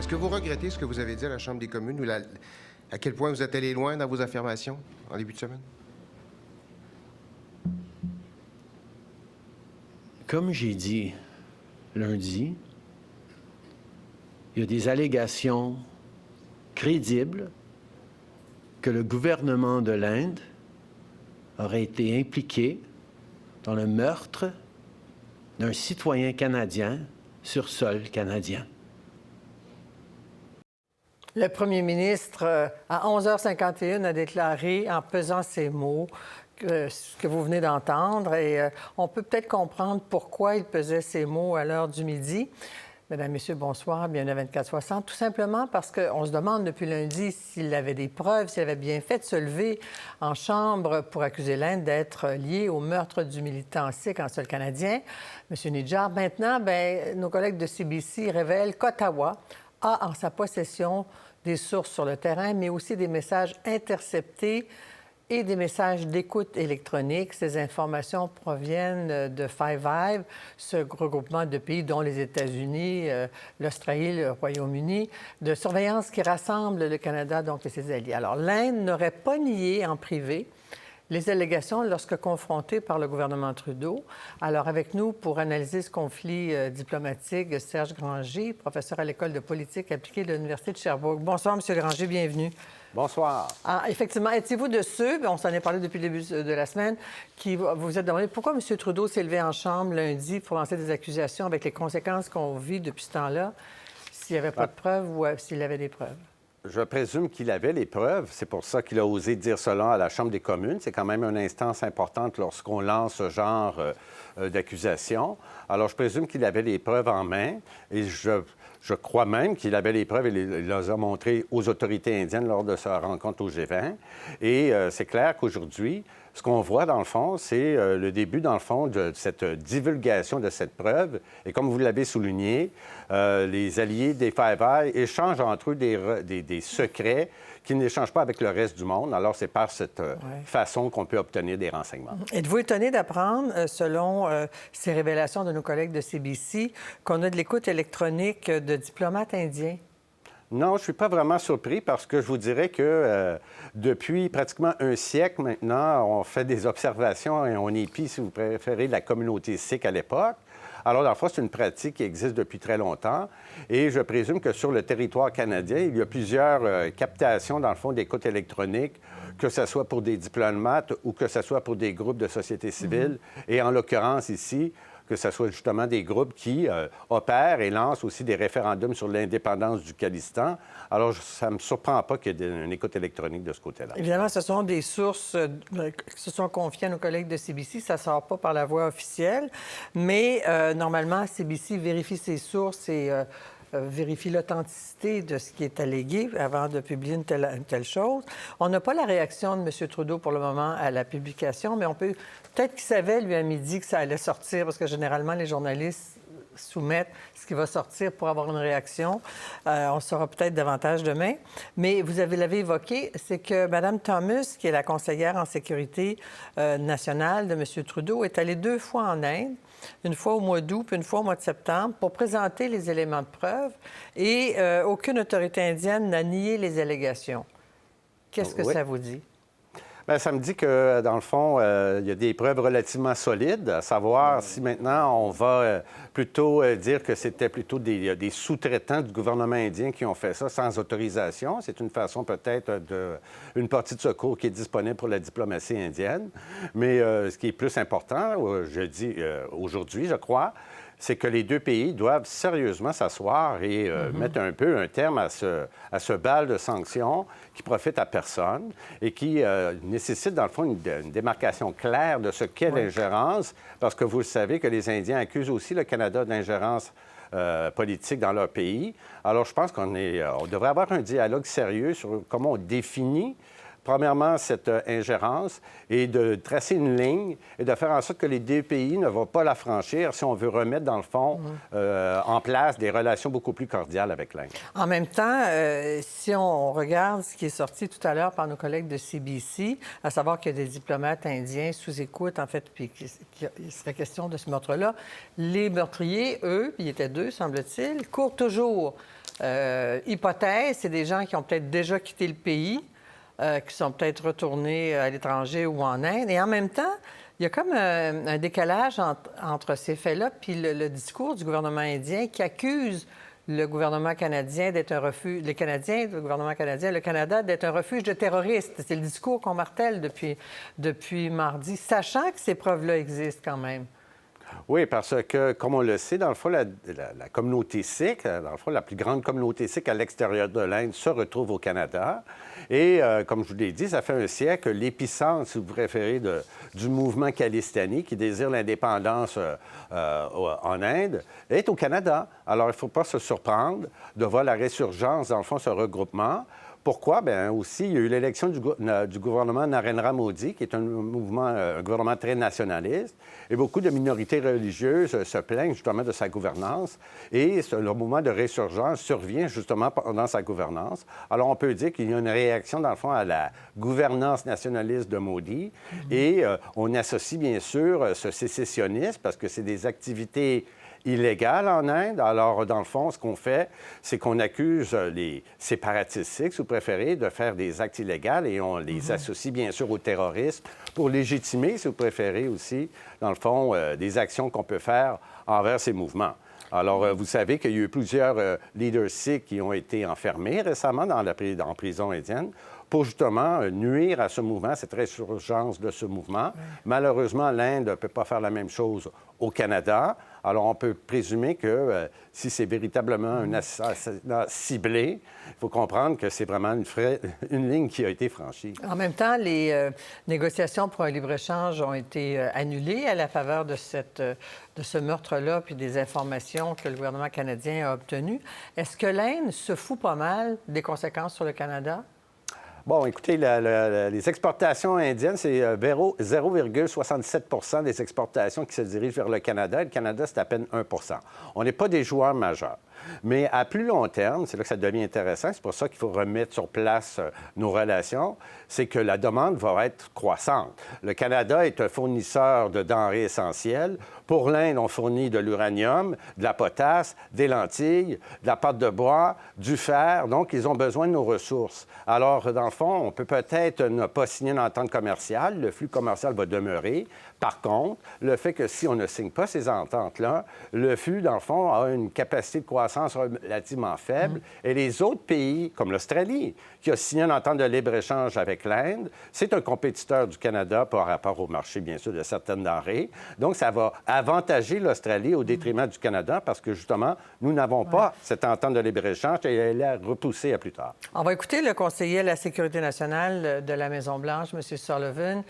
Est-ce que vous regrettez ce que vous avez dit à la Chambre des communes ou à quel point vous êtes allé loin dans vos affirmations en début de semaine? Comme j'ai dit lundi, il y a des allégations crédibles que le gouvernement de l'Inde aurait été impliqué dans le meurtre d'un citoyen canadien sur sol canadien. Le premier ministre, à 11h51, a déclaré, en pesant ses mots, ce que vous venez d'entendre. Et on peut peut-être comprendre pourquoi il pesait ces mots à l'heure du midi. Mesdames, Messieurs, bonsoir, bienvenue à 24/60. Tout simplement parce qu'on se demande depuis lundi s'il avait des preuves, s'il avait bien fait de se lever en chambre pour accuser l'Inde d'être liée au meurtre du militant sikh en sol canadien, M. Nijjar. Maintenant, nos collègues de CBC révèlent qu'Ottawa a en sa possession des sources sur le terrain, mais aussi des messages interceptés et des messages d'écoute électronique. Ces informations proviennent de Five Eyes, ce regroupement de pays dont les États-Unis, l'Australie, le Royaume-Uni, de surveillance qui rassemble le Canada donc et ses alliés. Alors, l'Inde n'aurait pas nié en privé les allégations lorsque confrontée par le gouvernement Trudeau. Alors, avec nous, pour analyser ce conflit diplomatique, Serge Granger, professeur à l'École de politique appliquée de l'Université de Sherbrooke. Bonsoir, M. Granger, bienvenue. Bonsoir. Ah, effectivement, étiez-vous de ceux, on s'en est parlé depuis le début de la semaine, qui vous vous êtes demandé pourquoi M. Trudeau s'est levé en chambre lundi pour lancer des accusations avec les conséquences qu'on vit depuis ce temps-là, s'il n'y avait pas de preuves ou s'il avait des preuves? Je présume qu'il avait les preuves. C'est pour ça qu'il a osé dire cela à la Chambre des communes. C'est quand même une instance importante lorsqu'on lance ce genre d'accusation. Alors, je présume qu'il avait les preuves en main et je crois même qu'il avait les preuves et il les a montrées aux autorités indiennes lors de sa rencontre au G20. Et c'est clair qu'aujourd'hui, ce qu'on voit, dans le fond, c'est le début, dans le fond, de cette divulgation de cette preuve. Et comme vous l'avez souligné, les alliés des Five Eyes échangent entre eux des secrets qu'ils n'échangent pas avec le reste du monde. Alors, c'est par cette façon qu'on peut obtenir des renseignements. Êtes-vous étonné d'apprendre, selon ces révélations de nos collègues de CBC, qu'on a de l'écoute électronique de diplomates indiens? Non, je ne suis pas vraiment surpris parce que je vous dirais que depuis pratiquement un siècle maintenant, on fait des observations et on épie, si vous préférez, la communauté sikh à l'époque. Alors, dans le fond, c'est une pratique qui existe depuis très longtemps et je présume que sur le territoire canadien, il y a plusieurs captations, dans le fond, d'écoute électronique, que ce soit pour des diplomates ou que ce soit pour des groupes de société civile. Et en l'occurrence ici, que ce soit justement des groupes qui opèrent et lancent aussi des référendums sur l'indépendance du Khalistan. Alors, ça ne me surprend pas qu'il y ait une écoute électronique de ce côté-là. Évidemment, ce sont des sources qui se sont confiées à nos collègues de CBC. Ça ne sort pas par la voie officielle. Mais normalement, CBC vérifie ses sources et vérifie l'authenticité de ce qui est allégué avant de publier une telle chose. On n'a pas la réaction de M. Trudeau pour le moment à la publication, mais on peut... Peut-être qu'il savait, lui, à midi, que ça allait sortir, parce que généralement, les journalistes soumettent ce qui va sortir pour avoir une réaction. On saura peut-être davantage demain. Mais vous l'avez évoqué, c'est que Mme Thomas, qui est la conseillère en sécurité nationale de M. Trudeau, est allée 2 fois en Inde, une fois au mois d'août puis une fois au mois de septembre, pour présenter les éléments de preuve. Et aucune autorité indienne n'a nié les allégations. Qu'est-ce que ça vous dit? Bien, ça me dit que, dans le fond, il y a des preuves relativement solides, à savoir si maintenant on va plutôt dire que c'était plutôt des sous-traitants du gouvernement indien qui ont fait ça sans autorisation. C'est une façon peut-être une partie de secours qui est disponible pour la diplomatie indienne. Mais ce qui est plus important, je dis aujourd'hui, je crois, c'est que les deux pays doivent sérieusement s'asseoir et mettre un peu un terme à ce bal de sanctions qui profite à personne et qui nécessite, dans le fond, une démarcation claire de ce qu'est l'ingérence, parce que vous le savez que les Indiens accusent aussi le Canada d'ingérence politique dans leur pays. Alors, je pense qu'on devrait avoir un dialogue sérieux sur comment on définit premièrement, cette ingérence et de tracer une ligne et de faire en sorte que les deux pays ne vont pas la franchir si on veut remettre, dans le fond, en place des relations beaucoup plus cordiales avec l'Inde. En même temps, si on regarde ce qui est sorti tout à l'heure par nos collègues de CBC, à savoir qu'il y a des diplomates indiens sous écoute, en fait, puis qu'il serait question de ce meurtre-là, les meurtriers, eux, il y était 2, semble-t-il, courent toujours hypothèse, c'est des gens qui ont peut-être déjà quitté le pays, qui sont peut-être retournés à l'étranger ou en Inde. Et en même temps, il y a comme un décalage entre ces faits-là puis le discours du gouvernement indien qui accuse le gouvernement canadien d'être un refuge, les Canadiens, le gouvernement canadien, le Canada, d'être un refuge de terroristes. C'est le discours qu'on martèle depuis mardi, sachant que ces preuves-là existent quand même. Oui, parce que, comme on le sait, dans le fond, la communauté sikh, dans le fond, la plus grande communauté sikh à l'extérieur de l'Inde se retrouve au Canada. Et, comme je vous l'ai dit, ça fait un siècle que l'épicentre, si vous préférez, du mouvement khalistani qui désire l'indépendance en Inde est au Canada. Alors, il ne faut pas se surprendre de voir la résurgence, dans le fond, ce regroupement. Pourquoi? Bien, aussi, il y a eu l'élection du gouvernement Narendra Modi, qui est un gouvernement très nationaliste, et beaucoup de minorités religieuses se plaignent justement de sa gouvernance, et le mouvement de résurgence survient justement pendant sa gouvernance. Alors, on peut dire qu'il y a une réaction, dans le fond, à la gouvernance nationaliste de Modi, et on associe bien sûr ce sécessionnisme, parce que c'est des activités illégale en Inde. Alors, dans le fond, ce qu'on fait, c'est qu'on accuse les séparatistes sikhs, si vous préférez, de faire des actes illégaux et on les associe bien sûr au terrorisme pour légitimer, si vous préférez aussi, dans le fond, des actions qu'on peut faire envers ces mouvements. Alors, vous savez qu'il y a eu plusieurs leaders sikhs qui ont été enfermés récemment en prison indienne pour justement nuire à ce mouvement, cette résurgence de ce mouvement. Malheureusement, l'Inde ne peut pas faire la même chose au Canada. Alors, on peut présumer que si c'est véritablement un assassinat ciblé, il faut comprendre que c'est vraiment une ligne qui a été franchie. En même temps, les négociations pour un libre-échange ont été annulées à la faveur de ce meurtre-là puis des informations que le gouvernement canadien a obtenues. Est-ce que l'Inde se fout pas mal des conséquences sur le Canada? Bon, écoutez, les exportations indiennes, c'est 0,67 des exportations qui se dirigent vers le Canada. Et le Canada, c'est à peine 1 On n'est pas des joueurs majeurs. Mais à plus long terme, c'est là que ça devient intéressant, c'est pour ça qu'il faut remettre sur place nos relations, c'est que la demande va être croissante. Le Canada est un fournisseur de denrées essentielles. Pour l'Inde, on fournit de l'uranium, de la potasse, des lentilles, de la pâte de bois, du fer. Donc, ils ont besoin de nos ressources. Alors, dans le fond, on peut peut-être ne pas signer une entente commerciale. Le flux commercial va demeurer. Par contre, le fait que si on ne signe pas ces ententes-là, le flux, dans le fond, a une capacité de croissance relativement faible. Et les autres pays, comme l'Australie, qui a signé une entente de libre-échange avec l'Inde, c'est un compétiteur du Canada par rapport au marché, bien sûr, de certaines denrées. Donc, ça va avantager l'Australie au détriment du Canada parce que, justement, nous n'avons pas cette entente de libre-échange et elle est repoussée à plus tard. On va écouter le conseiller à la Sécurité nationale de la Maison-Blanche, M. Sullivan,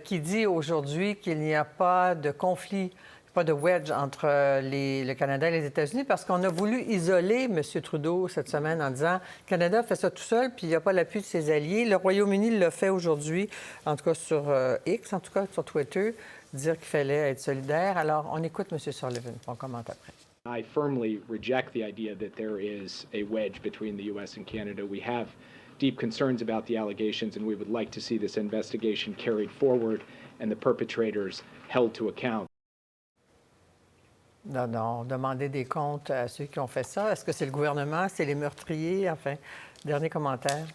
qui dit aujourd'hui qu'il n'y a pas de conflit, pas de wedge entre le Canada et les États-Unis parce qu'on a voulu isoler M. Trudeau cette semaine en disant « Le Canada fait ça tout seul, puis il n'y a pas l'appui de ses alliés. » Le Royaume-Uni l'a fait aujourd'hui, en tout cas sur X, en tout cas sur Twitter, dire qu'il fallait être solidaire. Alors, on écoute M. Sullivan, on commente après. I firmly reject the idea that there is a wedge between the U.S. and Canada. We have deep concerns about the allegations, and we would like to see this investigation carried forward and the perpetrators held to account. Non, demander des comptes à ceux qui ont fait ça. Est-ce que c'est le gouvernement, c'est les meurtriers? Enfin, dernier commentaire.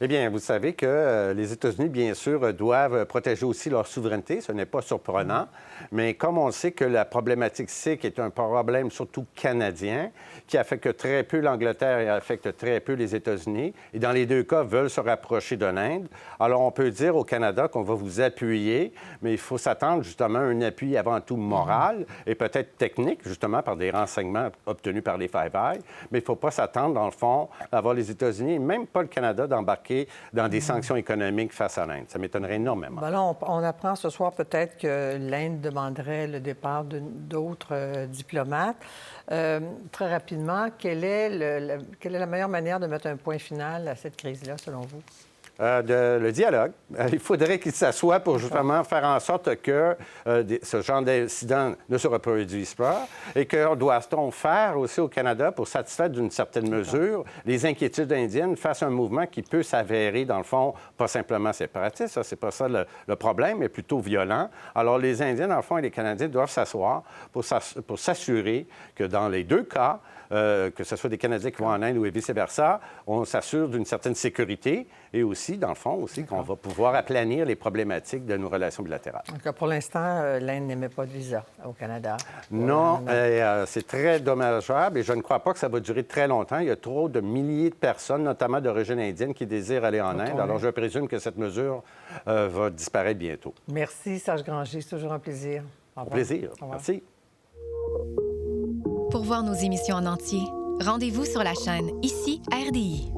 Eh bien, vous savez que les États-Unis, bien sûr, doivent protéger aussi leur souveraineté. Ce n'est pas surprenant. Mais comme on sait que la problématique sikh est un problème surtout canadien, qui affecte très peu l'Angleterre et affecte très peu les États-Unis, et dans les deux cas, veulent se rapprocher de l'Inde, alors on peut dire au Canada qu'on va vous appuyer, mais il faut s'attendre justement à un appui avant tout moral et peut-être technique, justement, par des renseignements obtenus par les Five Eyes. Mais il ne faut pas s'attendre, dans le fond, à voir les États-Unis, et même pas le Canada, d'embarquer dans des sanctions économiques face à l'Inde. Ça m'étonnerait énormément. Ben là, on apprend ce soir peut-être que l'Inde demanderait le départ d'autres diplomates. Très rapidement, quelle est la meilleure manière de mettre un point final à cette crise-là, selon vous? Le dialogue. Il faudrait qu'ils s'assoient pour justement faire en sorte que ce genre d'incident ne se reproduise pas et que doit-on faire aussi au Canada pour satisfaire d'une certaine mesure les inquiétudes indiennes face à un mouvement qui peut s'avérer, dans le fond, pas simplement séparatiste, ça, c'est pas ça le problème, mais plutôt violent. Alors, les Indiens, dans le fond, et les Canadiens doivent s'asseoir pour s'assurer que dans les deux cas, que ce soit des Canadiens qui vont en Inde ou vice-versa, on s'assure d'une certaine sécurité et aussi, dans le fond, aussi qu'on va pouvoir aplanir les problématiques de nos relations bilatérales. Donc, pour l'instant, l'Inde n'émet pas de visa au Canada. Non, c'est très dommageable et je ne crois pas que ça va durer très longtemps. Il y a trop de milliers de personnes, notamment d'origine indienne, qui désirent aller en Inde. Alors, je présume que cette mesure va disparaître bientôt. Merci, Serge Granger. C'est toujours un plaisir. Au Au revoir. plaisir. Au revoir. Merci. Pour voir nos émissions en entier, rendez-vous sur la chaîne Ici RDI.